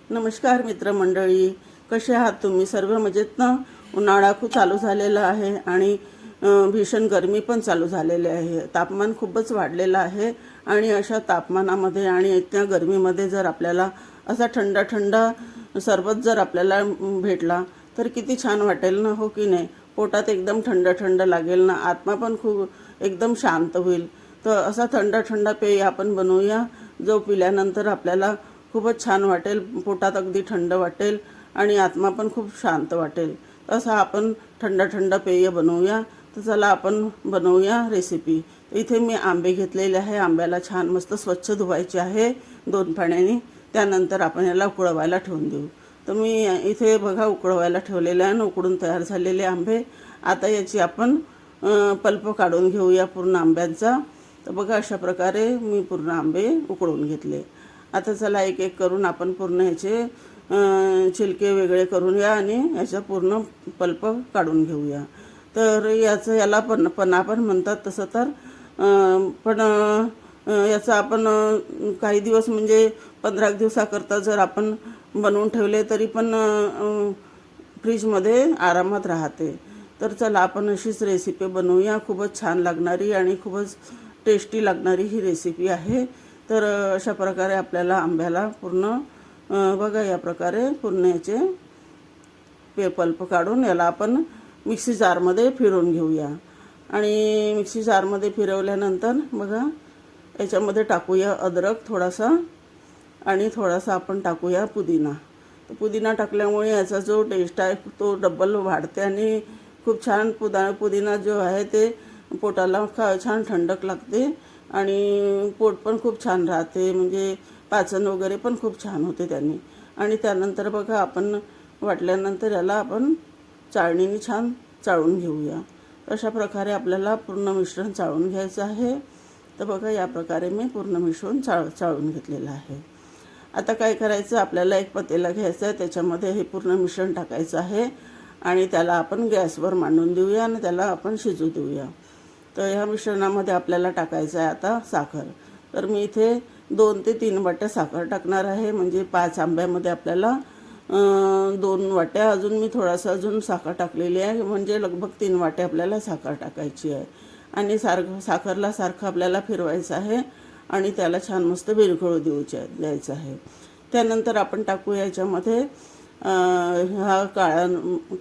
नमस्कार मित्रमंडळी, कसे आहात तुम्ही? सर्व मजेत ना? उन्हाळा खूप चालू झालेला आहे आणि भीषण गरमी पण चालू झालेली आहे. तापमान खूपच वाढलेलं आहे आणि अशा तापमानामध्ये आणि इतक्या गरमीमध्ये जर आपल्याला असा थंड थंड सरबत जर आपल्याला भेटला तर किती छान वाटेल ना, हो की नाही? पोटात एकदम थंड थंड लागेल ना, आत्मा पण खूप एकदम शांत होईल. तर असा थंड थंड पेय आपण बनवूया, जो पिल्यानंतर आपल्याला खूपच छान वाटेल, पोटात अगदी थंड वाटेल आणि आत्मा पण खूप शांत वाटेल. तसं आपण थंड थंड पेय बनवूया. तर चला आपण बनवूया रेसिपी. इथे मी आंबे घेतलेले आहे. आंब्याला छान मस्त स्वच्छ धुवायचे आहे 2 पाण्याने. त्यानंतर आपण याला उकळवायला ठेवून देऊ. तर मी इथे बघा उकळवायला ठेवलेले आहे, उकडून तयार झालेले आंबे. आता याची आपण पल्प काढून घेऊया पूर्ण आंब्यांचा. तर बघा अशा प्रकारे मी पूर्ण आंबे उकळून घेतले. आता चला एक एक करून आपण पूर्ण ह्याचे छिलके वेगळे करूया आणि याचा पूर्ण पल्प काढून घेऊया. तर याला पन्ना पण म्हणतात तसं तर. पण याचं आपण काही दिवस म्हणजे 15 दिवसाकरता जर आपण बनवून ठेवले तरी पण फ्रीजमध्ये आरामात राहते. तर चला आपण अशीच रेसिपी बनवूया. खूपच छान लागणारी आणि खूपच टेस्टी लागणारी ही रेसिपी आहे. तर अशा प्रकारे आपल्याला आंब्याला पूर्ण बघा या प्रकारे पूर्ण याचे पल्प काढून याला आपण मिक्सी जारमध्ये फिरवून घेऊया. आणि मिक्सी जारमध्ये फिरवल्यानंतर बघा याच्यामध्ये टाकूया अद्रक थोडासा आणि थोडासा आपण टाकूया पुदिना. तर पुदिना टाकल्यामुळे याचा जो टेस्ट आहे तो डबल वाढते आणि खूप छान पुदिना जो आहे ते पोटाला छान थंडक लागते आणि पोट पण खूप छान राहते, म्हणजे पाचन वगैरे पण खूप छान होते त्यांनी. आणि त्यानंतर बघा आपण वाटल्यानंतर याला आपण चाळणीने छान चाळून घेऊया. अशा प्रकारे आपल्याला पूर्ण मिश्रण चाळून घ्यायचं आहे. तर बघा या प्रकारे मी पूर्ण मिश्रण चाळून घेतलेलं आहे. आता काय करायचं, आपल्याला एक पतेला घ्यायचं आहे, त्याच्यामध्ये हे पूर्ण मिश्रण टाकायचं आहे आणि त्याला आपण गॅसवर मांडून देऊया आणि त्याला आपण शिजू देऊया. तर ह्या मिश्रणामध्ये आपल्याला टाकायचं आहे आता साखर. तर मी इथे 2 ते 3 वाट्या साखर टाकणार आहे, म्हणजे 5 आंब्यामध्ये आपल्याला 2 वाट्या अजून मी थोडासा अजून साखर टाकलेली आहे, म्हणजे लगभग 3 वाट्या आपल्याला साखर टाकायची आहे. आणि साखरला सारखं आपल्याला फिरवायचं आहे आणि त्याला छान मस्त विरघळू द्यायचं आहे. त्यानंतर आपण टाकूया याच्यामध्ये हा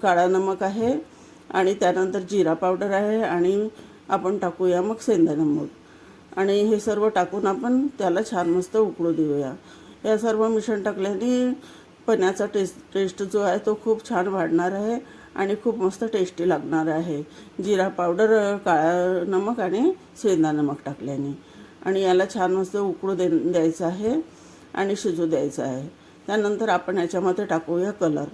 काळा नमक आहे आणि त्यानंतर जिरा पावडर आहे आणि आपण टाकूया मग शेंगदाणा नमक आणि हे सर्व टाकून आपण त्याला छान मस्त उकळू देऊया. या सर्व मिश्रण टाकल्याने पन्याचा टेस्ट जो आहे तो खूप छान वाढणार आहे आणि खूप मस्त टेस्टी लागणार आहे, जिरा पावडर, काळा नमक आणि शेंगदाणा नमक टाकल्याने. आणि याला छान मस्त उकळू द्यायचं आहे आणि शिजू द्यायचं आहे. त्यानंतर आपण याच्यामध्ये टाकूया कलर.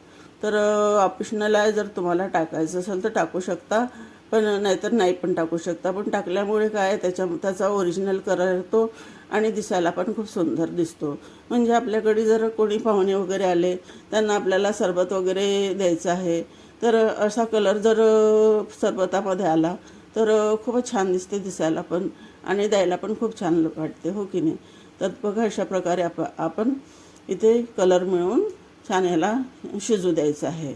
तर ऑप्शनल आहे, जर तुम्हाला टाकायचं असेल तर टाकू शकता, पण नाहीतर नाही पण टाकू शकता. पण टाकल्यामुळे काय त्याचा ओरिजिनल कलर येतो आणि दिसायला पण खूप सुंदर दिसतो. म्हणजे आपल्याकडे जर कोणी पाहुणे वगैरे आले, त्यांना आपल्याला सरबत वगैरे द्यायचं आहे, तर असा कलर जर सरबतामध्ये आला तर खूपच छान दिसते दिसायला पण आणि द्यायला पण खूप छान वाटते, हो की नाही? तर बघा अशा प्रकारे आपण इथे कलर मिळवून छान याला शिजू द्यायचं आहे.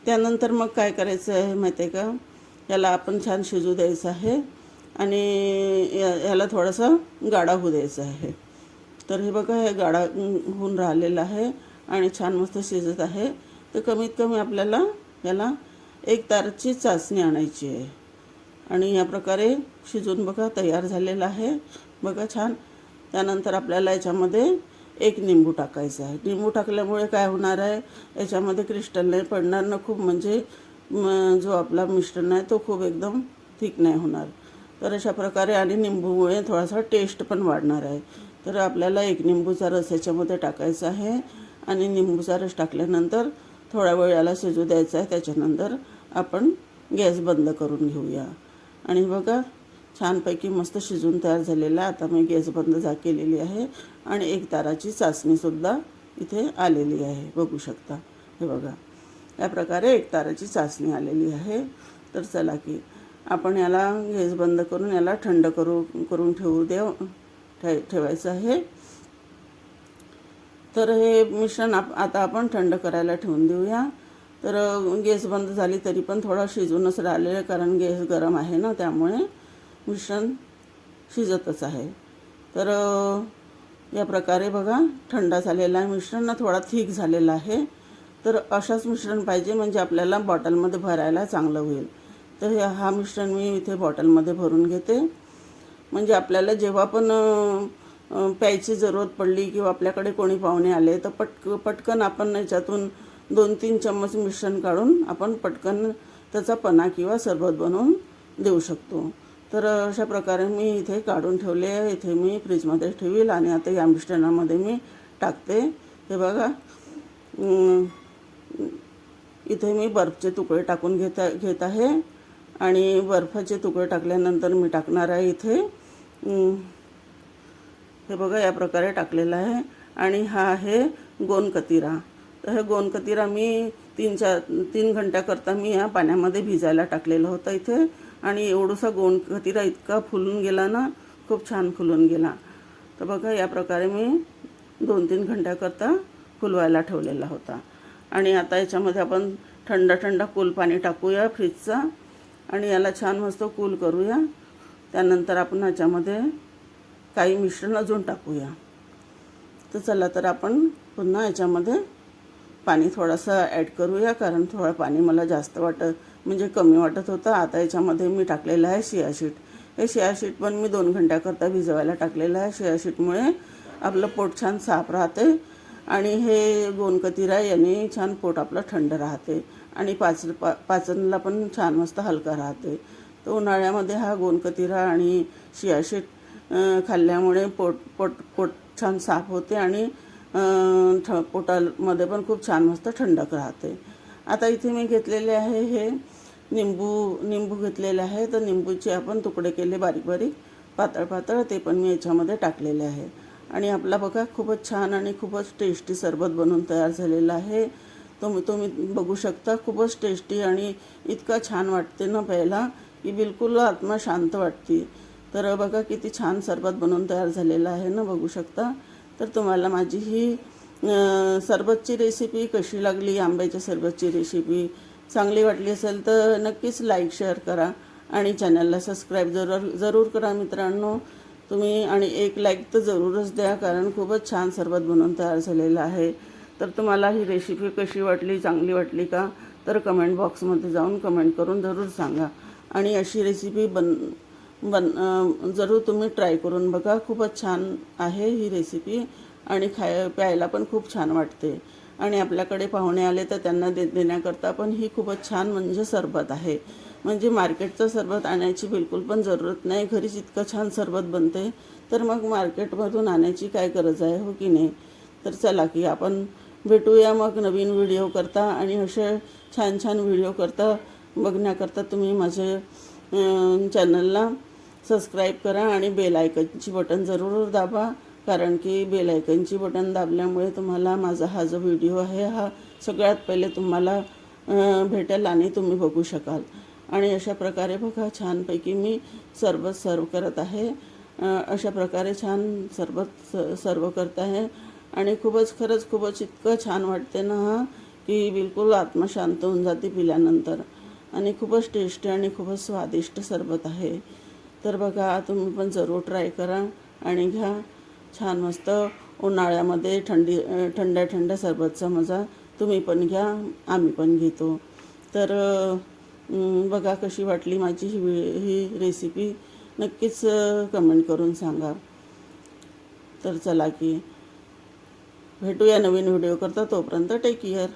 त्यानंतर मग काय करायचं आहे माहिती आहे का, याला आपण छान शिजू द्यायचं आहे आणि याला थोडंसं गाढा होऊ द्यायचं आहे. तर हे बघा हे गाढा होऊन राहिलेलं आहे आणि छान मस्त शिजत आहे. तर कमीत कमी आपल्याला याला 1 ताराची चाचणी आणायची आहे आणि या प्रकारे शिजून बघा तयार झालेलं आहे बघा छान. त्यानंतर आपल्याला याच्यामध्ये 1 निंबू टाकायचा आहे. निंबू टाकल्यामुळे काय होणार आहे, याच्यामध्ये क्रिस्टल नाही पडणार ना, खूप म्हणजे जो आपला मिश्रण आहे तो खूप एकदम थिक नाही होणार. तर अशा प्रकारे आणि निंबूमुळे थोडासा टेस्ट पण वाढणार आहे. तर आपल्याला 1 निंबूचा रस याच्यामध्ये टाकायचा आहे आणि निंबूचा रस टाकल्यानंतर थोडा वेळ याला शिजू द्यायचा आहे. त्याच्यानंतर आपण गॅस बंद करून घेऊया. आणि बघा छानपैकी मस्त शिजून तयार झालेला. आता मी गॅस बंद केलेली आहे आणि 1 ताराची चाचणीसुद्धा इथे आलेली आहे, बघू शकता. हे बघा या प्रकारे 1 ताराची चाचणी आलेली आहे. तर चला की आपण याला गॅस बंद करून याला थंड करून ठेवायचं आहे. तर हे मिश्रण आता आपण थंड करायला ठेवून देऊया. तर गॅस बंद झाली तरी पण थोडा शिजूनच राहिलेलं, कारण गॅस गरम आहे ना, त्यामुळे मिश्रण शिजतच आहे. तर या प्रकारे बघा थंड झालेला आहे मिश्रण, थोडा थिक झालेला आहे. तर अशाच मिश्रण पाहिजे, म्हणजे आपल्याला बॉटलमध्ये भरायला चांगलं होईल. तर हा मिश्रण मी इथे बॉटलमध्ये भरून घेते, म्हणजे आपल्याला जेव्हा पण प्यायची जरूरत पडली किंवा आपल्याकडे कोणी पाहुणे आले तर पटकन आपण याच्यातून 2-3 चम्मच मिश्रण काढून आपण पटकन त्याचा पन्हा किंवा सरबत बनवून देऊ शकतो. तर अशा प्रकारे मी इथे काढून ठेवले आहे. इथे मी फ्रीजमध्ये ठेवील आणि आता या मिश्रणामध्ये मी टाकते. हे बघा, इथे मी बर्फचे तुकडे टाकून घेत आहे आणि बर्फाचे तुकडे टाकल्यानंतर मी टाकणार आहे इथे, हे बघा या प्रकारे टाकलेलं आहे. आणि हा आहे गोंदकतिरा. तर हे गोंदकतिरा मी 3 घंट्याकरता मी या पाण्यामध्ये भिजायला टाकलेलं होतं इथे, आणि एवढूसा गोंदकतिरा इतका फुलून गेला ना, खूप छान फुलून गेला. तर बघा या प्रकारे मी 2-3 घंट्याकरता फुलवायला ठेवलेला होता. आणि आता याच्यामध्ये आपण थंड कूल पाणी टाकूया फ्रीजचा आणि याला छान मस्त कूल करूया. त्यानंतर आपण याच्यामध्ये काही मिश्रण अजून टाकूया. तर चला, तर आपण पुन्हा याच्यामध्ये पाणी थोडंसं ॲड करूया, कारण थोडं पाणी मला जास्त म्हणजे कमी वाटत होतं. आता याच्यामध्ये मी टाकलेलं आहे शियाशीड. हे शियाशीड पण मी 2 घंट्याकरता भिजवायला टाकलेलं आहे. शियाशीडमुळे आपलं पोट छान साफ राहते आणि हे गोंदकतिरा याने छान पोट आपलं थंड राहते आणि पाचनला पण छान मस्त हलका राहते. तर उन्हाळ्यामध्ये हा गोंदकतिरा आणि शियाशीड खाल्ल्यामुळे पोट छान साफ होते आणि पोटामध्ये पण खूप छान मस्त थंडक राहते. आता इथे मी घेतलेले आहे हे निंबू घेतलेले आहे. तर निंबूचे आपण तुकडे केले बारीक पातळ, ते पण मी याच्यामध्ये टाकलेले आहे. आणि आपला बघा खूपच छान आणि खूपच टेस्टी सरबत बनवून तयार झालेला आहे. तुम्ही बघू शकता, खूपच टेस्टी आणि इतका छान वाटते ना प्यायला की बिलकुल आत्मा शांत वाटते. तर बघा किती छान सरबत बनवून तयार झालेलं आहे ना, बघू शकता. तर तुम्हाला माझी ही सरबतची रेसिपी कशी लागली, आंब्याच्या सरबतची रेसिपी चांगली वाटली असेल तर नक्कीच लाईक शेअर करा आणि चॅनलला सबस्क्राईब जरूर करा मित्रांनो तुम्ही. आणि एक लाईक तर जरूरच द्या, कारण खूपच छान सरबत बनवून तयार झालेलं आहे. तर तुम्हाला ही रेसिपी कशी वाटली, चांगली वाटली का, तर कमेंट बॉक्समध्ये जाऊन कमेंट करून जरूर सांगा. आणि अशी रेसिपी जरूर तुम्ही ट्राय करून बघा. खूपच छान आहे ही रेसिपी आणि प्यायला पण खूप छान वाटते. आणि आपल्याकडे पाहुणे आले तर त्यांना देण्याकरता पण ही खूपच छान म्हणजे सरबत आहे. म्हणजे मार्केटचं सरबत आणायची बिलकुल पण जरूरत नाही, घरीच इतकं छान सरबत बनते, तर मग मार्केटमधून आणायची काय गरज आहे, हो की नाही. तर चला की आपण भेटूया मग नवीन व्हिडिओ करता, आणि असे छान व्हिडिओ बघण्याकरता तुम्ही माझे चॅनलला सबस्क्राईब करा आणि बेल आयकनची बटन जरूर दाबा, कारण की बेल आयकनची बटन दाबल्यामुळे तुम्हाला माझा हा जो व्हिडिओ आहे हा सगळ्यात पहिले तुम्हाला भेटेल आणि तुम्ही बघू शकाल. आणि अशा प्रकारे बघा छानपैकी मी सरबत सर्व करत आहे. अशा प्रकारे छान सरबत सर्व करत आहे आणि खरंच खूपच इतकं छान वाटते ना हा, की बिलकुल आत्मा शांत होऊन जाते पिल्यानंतर. आणि खूपच टेस्टी आणि खूपच स्वादिष्ट सरबत आहे. तर बघा तुम्ही पण जरूर ट्राय करा आणि घ्या छान मस्त उन्हाळ्यामध्ये थंड सरबतचा मजा तुम्ही पण घ्या, आम्ही पण घेतो. तर बघा कशी वाटली माझी ही रेसिपी, नक्कीच कमेंट करून सांगा. तर चला की भेटूया नवीन व्हिडिओ करता, तोपर्यंत टेक केअर.